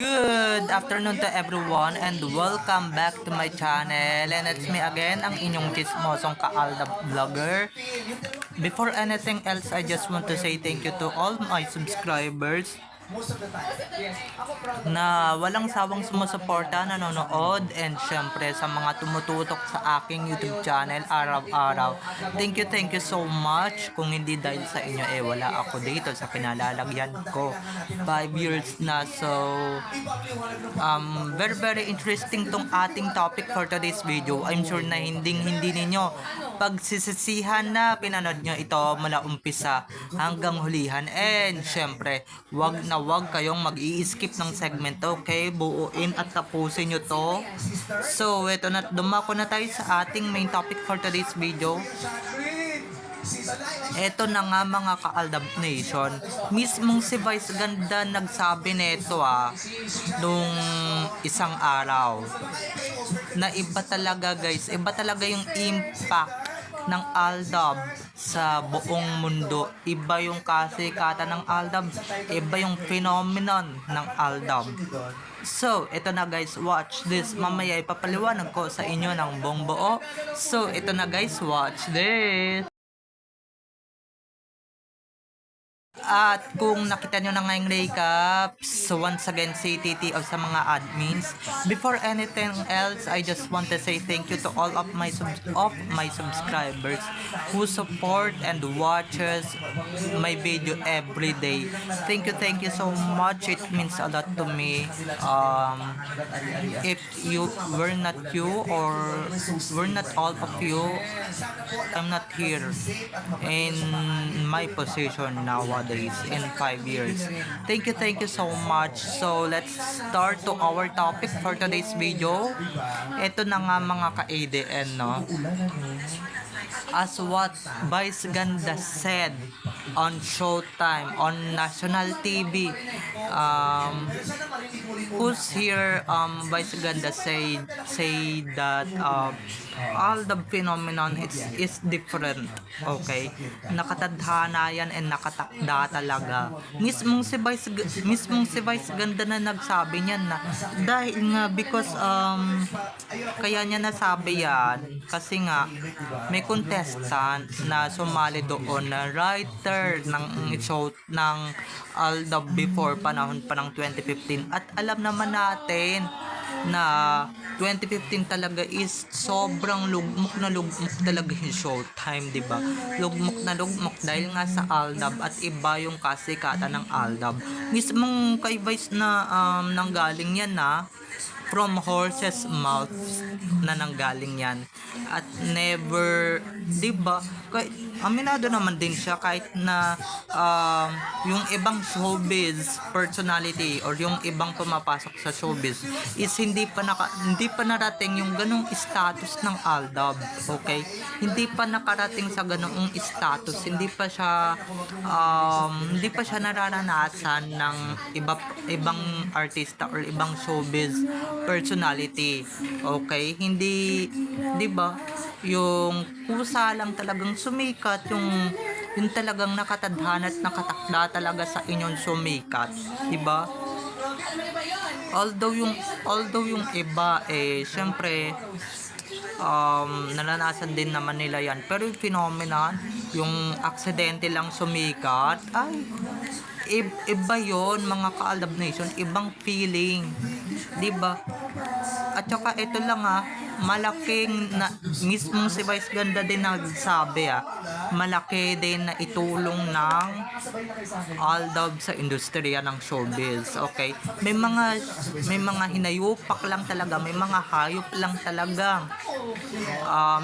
Good afternoon to everyone and welcome back to my channel, and it's me again, ang inyong chismosong kaalda vlogger. Before anything else, I just want to say thank you to all my subscribers na walang sawang sumusuporta, nanonood, and syempre sa mga tumututok sa aking YouTube channel araw-araw. Thank you so much. Kung hindi dahil sa inyo, wala ako dito sa pinalalagyan ko. 5 years na. So very interesting tong ating topic for today's video. I'm sure na hindi ninyo pagsisisihan na pinanood nyo ito mula umpisa hanggang hulihan, and syempre wag kayong mag-i-skip ng segment, okay? Buuin at tapusin nyo to. So ito na, dumako na tayo sa ating main topic for today's video. Eto na nga mga ka-Aldab Nation, mismong si Vice Ganda nagsabi nito nung isang araw na iba talaga guys, iba talaga yung impact ng Aldab sa buong mundo. Iba yung kasikatan ng Aldab, iba yung phenomenon ng Aldab. So, ito na guys, watch this. Mamaya ipapaliwanag ko sa inyo ng buong buo. So, ito na guys, watch this. At kung nakita nyo na ngayong recap, so once again CTT of sa mga admins. Before anything else, I just want to say thank you to all of my subscribers who support and watches my video every day. Thank you so much. It means a lot to me. If you were not you, or were not all of you, I'm not here in my position nowadays in 5 years. Thank you so much. So let's start to our topic for today's video. Ito na nga mga ka-ADN, no? As what Vice Ganda said on Showtime, on national TV, who's here, Vice Ganda say that all the phenomenon is different, okay? Nakatadhana yan and nakatakda talaga. Mismong si Vice Ganda na nagsabi niyan na dahil nga because kaya niya nasabi yan kasi nga may contestant na sumali doon na writer ng show ng Aldab before panahon pa ng 2015, at alam naman natin na 2015 talaga is sobrang lugmok talaga yung Showtime, di ba? Lugmok dahil nga sa Aldab, at iba yung kasikatan ng Aldab. Mismong kay Vice na nanggaling yan from horse's mouth na nanggaling yan, at never, di ba? Aminado naman din siya kahit na yung ibang showbiz personality or yung ibang pumapasok sa showbiz is hindi pa narating yung ganong status ng Aldab, okay? Hindi pa nakarating sa ganong status, hindi pa siya nararanasan ng ibang artista or ibang showbiz personality, okay? Hindi, di ba? Yung kusa lang talagang sumikat, yung talagang nakatadhana at nakatakda talaga sa inyong sumikat, di ba? Although yung iba syempre naranasan din naman nila yan, pero yung phenomenon, yung aksidente lang sumikat, ay iba yon mga ka-Aldab Nation, ibang feeling, di ba? At saka ito lang malaking na mismong si Vice Ganda din nagsabi malaki din na itulong ng Aldab sa industriya ng showbiz, okay? May mga hinayupak lang talaga, may mga hayop lang talagang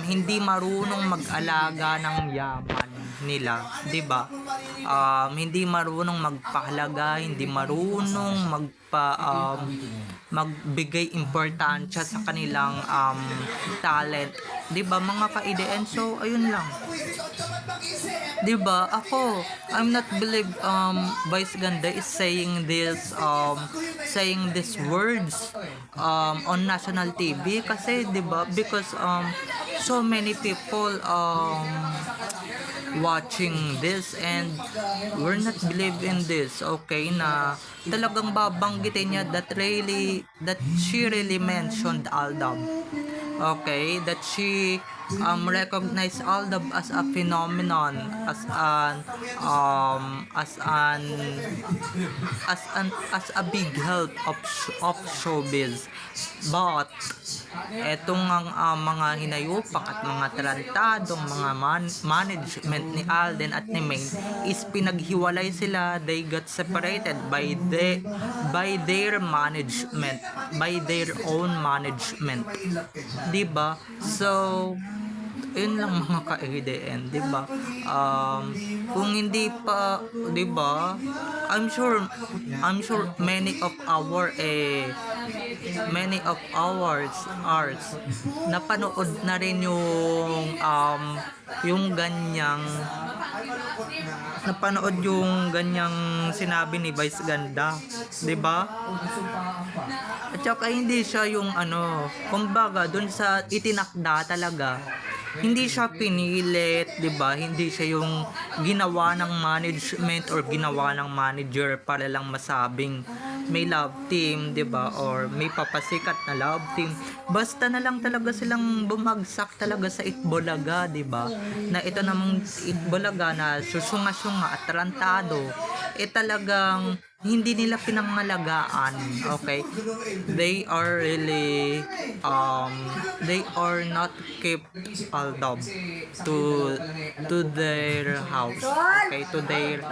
hindi marunong mag-alaga ng yaman nila, di ba? Hindi marunong magpahalaga, hindi marunong magbigay importansya sa kanilang talent, 'di ba mga ka-IDN? So ayun lang, 'di ba? I'm not believe Vice Ganda is saying these words on national TV kasi 'di ba, because so many people watching this and we're not believe in this, okay, na talagang babanggitin niya that she really mentioned Aldab, okay, that she recognize Aldab as a phenomenon, as a big help of showbiz. But etong mga hinayupak at mga tarantadong mga management ni Alden at ni Maine is pinaghiwalay sila. They got separated by their management, by their own management, diba? So yun lang mga ka-ADN, di ba? Kung hindi pa, di ba? I'm sure many of ours napanood na rin yung ganyang sinabi ni Vice Ganda, di ba? At saka hindi siya yung kumbaga dun sa itinakda talaga, hindi siya pinilit, 'di ba? Hindi siya yung ginawa ng management or ginawa ng manager para lang masabing may love team, 'di ba? Or may papasikat na love team. Basta na lang talaga silang bumagsak talaga sa Itbulaga, 'di ba? Na ito namang Itbulaga na susunga-sunga at tarantado, talagang hindi nila pinangalagaan, okay? They are really they are not keep Aldab to their house, okay, to their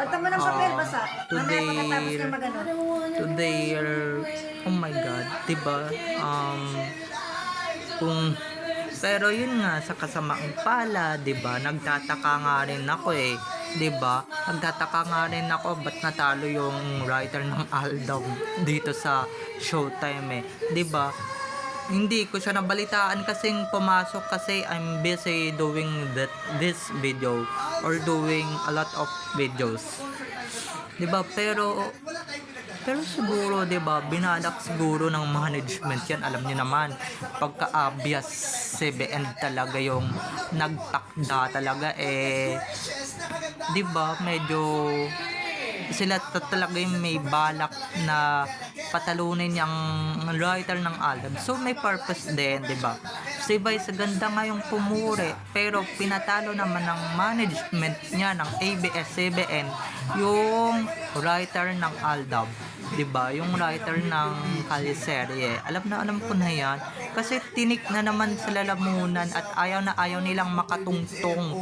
oh my god, diba? Pero yun nga, sa kasamaang pala, 'di ba? Nagtataka nga rin ako 'di ba? Nagtataka nga rin ako ba't natalo yung writer ng Aldab dito sa Showtime 'di ba? Hindi ko siya nabalitaan kasing pumasok kasi I'm busy doing this video or doing a lot of videos. 'Di ba? Pero siguro, 'di ba, binalak siguro ng management 'yan. Alam niyo naman, pagka-obvious CBN talaga yung nagtakda talaga 'di ba? Medyo sila talaga yung may balak na patalunin yung writer ng album. So may purpose din, 'di ba? Si Vice Ganda nga yung pumuri, pero pinatalo naman ng management niya ng ABS-CBN yung writer ng Aldab, 'di ba? Yung writer ng Kaliserye. Alam ko na 'yan kasi tinik na naman sa lalamunan at ayaw nilang makatungtong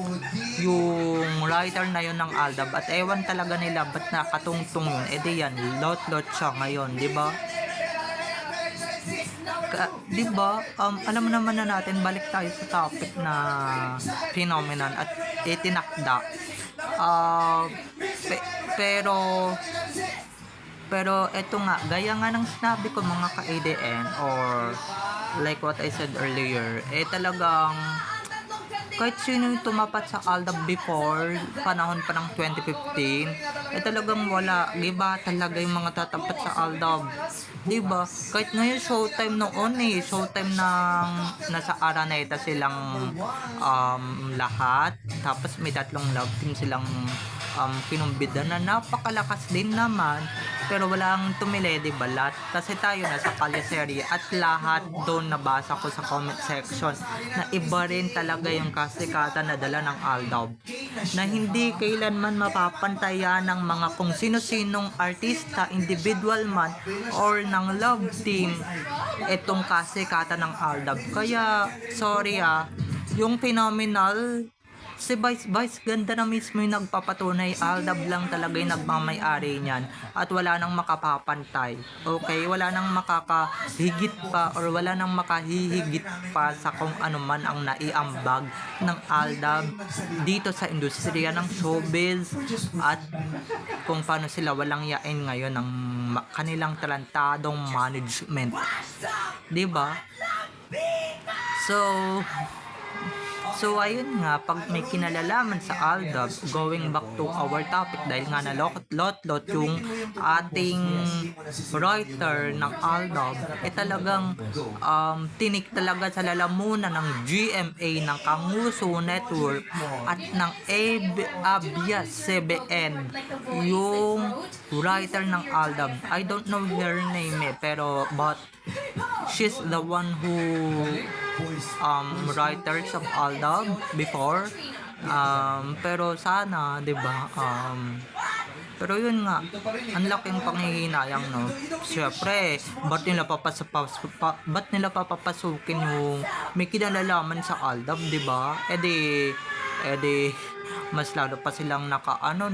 yung writer na yun ng Aldab at ewan talaga nila ba't nakatungtong yun. Di yan, lot siya ngayon, 'di ba? 'Di ba? Alam naman na natin, balik tayo sa topic na phenomenon at itinakda. Pero eto nga, gaya nga ng sinabi ko mga ka-ADN or like what I said earlier, talagang kahit sino yung tumapat sa Aldab before, panahon pa ng 2015, talagang wala. Diba talaga yung mga tatapat sa Aldab? Diba? Kahit ngayon Showtime noon Showtime ng nasa Araneta silang lahat. Tapos may tatlong love team silang kinumbida na napakalakas din naman. Pero walang tumili, diba? Lahat. Kasi tayo nasa Kaliserye at lahat doon nabasa ko sa comment section na iba rin talaga yung kasikatan na dala ng Aldab. Na hindi kailanman mapapantayan ng mga kung sino-sinong artista, individual man, or ng love team itong kasikatan ng Aldab. Kaya, sorry yung phenomenal, si Vice Ganda na mismo yung nagpapatunay, Aldab lang talaga yung nagmamay-ari niyan at wala nang makapapantay. Okay? Wala nang makakahigit pa or wala nang makahihigit pa sa kung ano man ang naiambag ng Aldab dito sa industriya ng showbiz at kung paano sila walang yain ngayon ng kanilang talentadong management. 'Di ba? So So ayun nga, pag may kinalalaman sa Aldab, going back to our topic, dahil nga nalot-lot yung ating writer ng Aldab, talagang tinik talaga sa lalamunan ng GMA, ng Kanguso Network at ng ABS-CBN yung writer ng Aldab. I don't know her name pero but she's the one who writers of Aldab before. Pero sana, 'di ba? Pero yun nga, ang laking panghihinayang, no? Siyempre, ba't nila papapasukin yung may kinalalaman sa Aldab, 'di ba? Edi mas lalo pa silang nakabaon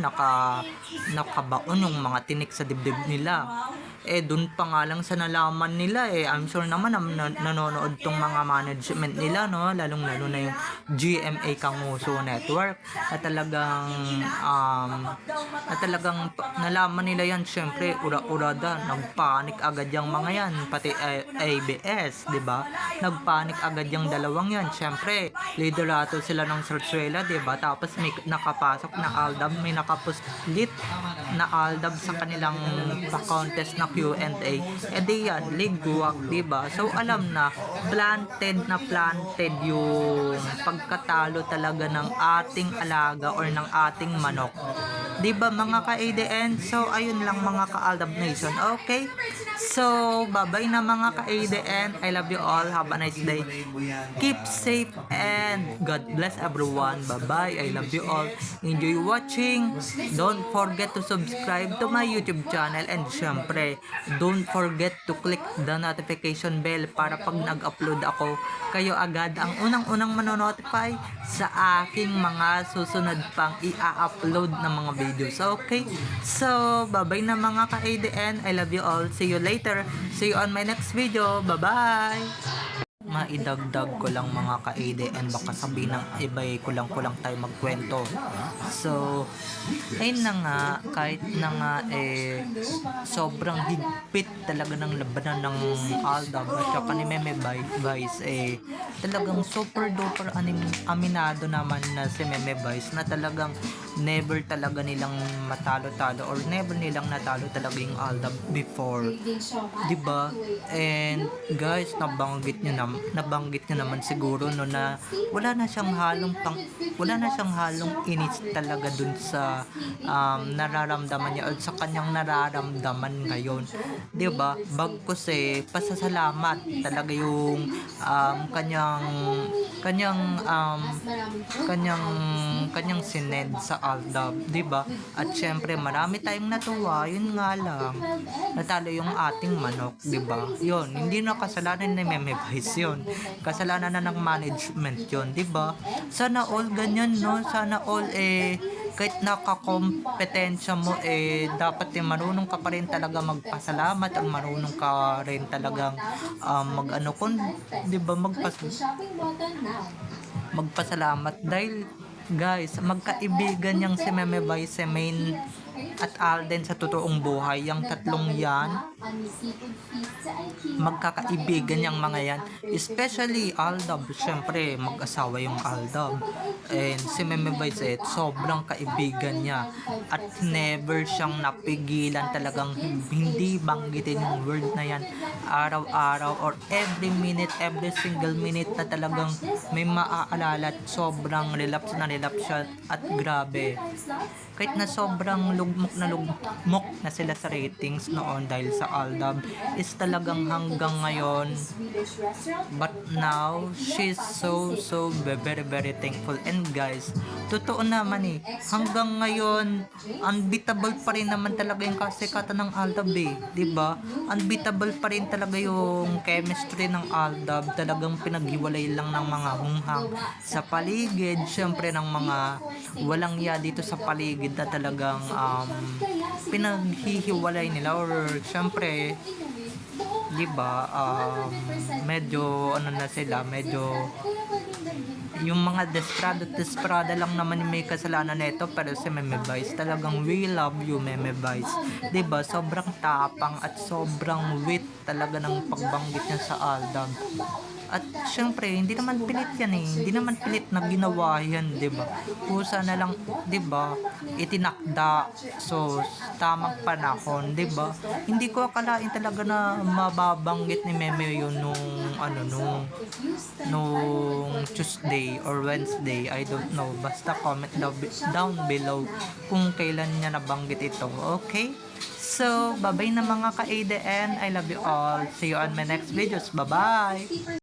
yung mga tinik sa dibdib nila. Dun pa nga lang sa nalaman nila I'm sure naman nanonood tong mga management nila, no, lalong lalo na yung GMA Kanguso Network at talagang nalaman nila yan. Syempre ura-urada, nagpanik agad yung mga yan, pati ABS, di ba? Nagpanik agad yung dalawang yan. Syempre liderato sila ng Sarsuela, di ba? Tapos may nakapasok na Aldab, may nakapuslit na Aldab sa kanilang pa-contest na Q&A. Di yan, ligwak, diba? So, alam na planted yung pagkatalo talaga ng ating alaga or ng ating manok. Diba mga ka-ADN? So, ayun lang mga ka-Aldab Nation. Okay? So, bye-bye na mga ka-ADN. I love you all. Have a nice day. Keep safe and God bless everyone. Bye-bye. I love you all. Enjoy watching. Don't forget to subscribe to my YouTube channel and syempre, don't forget to click the notification bell para pag nag-upload ako, kayo agad ang unang-unang manonotify sa aking mga susunod pang i-upload na mga videos. Okay? So, bye-bye na mga ka-ADN. I love you all. See you later. See you on my next video. Bye-bye! Maidagdag ko lang mga ka-ADN, baka sabihin ng iba kulang-kulang tayo magkwento. So, ayun na nga, kahit na nga sobrang higpit talaga ng labanan ng Aldab at saka ni Meme Vice, talagang super duper aminado naman na si Meme Vice na talagang never talaga nilang matalo-talo or never nilang natalo talaga yung Aldab before, diba? And guys, nabanggit nyo naman siguro no na wala na siyang halong inis talaga dun sa nararamdaman niya o sa kanyang nararamdaman ngayon, 'di ba? Bagkus pasasalamat talaga yung kanyang sinend sa Aldab, 'di ba? At syempre marami tayong natuwa, yun nga lang natalo yung ating manok, 'di ba? Yun, hindi na kasalanan ni Meme Vice yun. Kasalanan na ng management yun, di ba? Sana all ganyan, no? Sana all kahit nakakompetensya mo dapat marunong ka pa rin talaga magpasalamat, ang marunong ka rin talagang di ba, magpasalamat dahil guys, magkaibigan yang si Meme Vice, Main at Alden sa totoong buhay, yung tatlong yan magkakaibigan yung mga yan, especially Aldab. Syempre mag-asawa yung Aldab and si Meme Vice sobrang kaibigan niya at never siyang napigilan talagang hindi banggitin yung word na yan araw-araw or every minute, every single minute na talagang may maaalala at sobrang relapse siya at grabe. Kahit na sobrang lugmok na sila sa ratings noon dahil sa Aldab is talagang hanggang ngayon, but now she's so very very thankful. And guys, totoo naman hanggang ngayon unbeatable pa rin naman talaga yung kasikatan ng Aldab, diba? Unbeatable pa rin talaga yung chemistry ng Aldab, talagang pinaghiwalay lang ng mga hunghang sa paligid, syempre ng mga walang ya dito sa paligid na talagang pinaghihiwalay nila or syempre, di ba, medyo na sila, medyo yung mga desperada lang naman yung may kasalanan nito. Pero si Meme Vice talagang we love you, Meme Vice, di ba? Sobrang tapang at sobrang wit talaga ng pagbanggit niya sa Aldab. At syempre, hindi naman pilit yan eh. Hindi naman pilit na ginawa yan, 'di ba? Kusa na lang, 'di ba? Itinakda. So, tamang panahon, 'di ba? Hindi ko akalain talaga na mababanggit ni Meme yun nung Tuesday or Wednesday. I don't know. Basta comment down below kung kailan niya nabanggit ito. Okay? So, bye-bye na mga ka-ADN. I love you all. See you on my next videos. Bye-bye!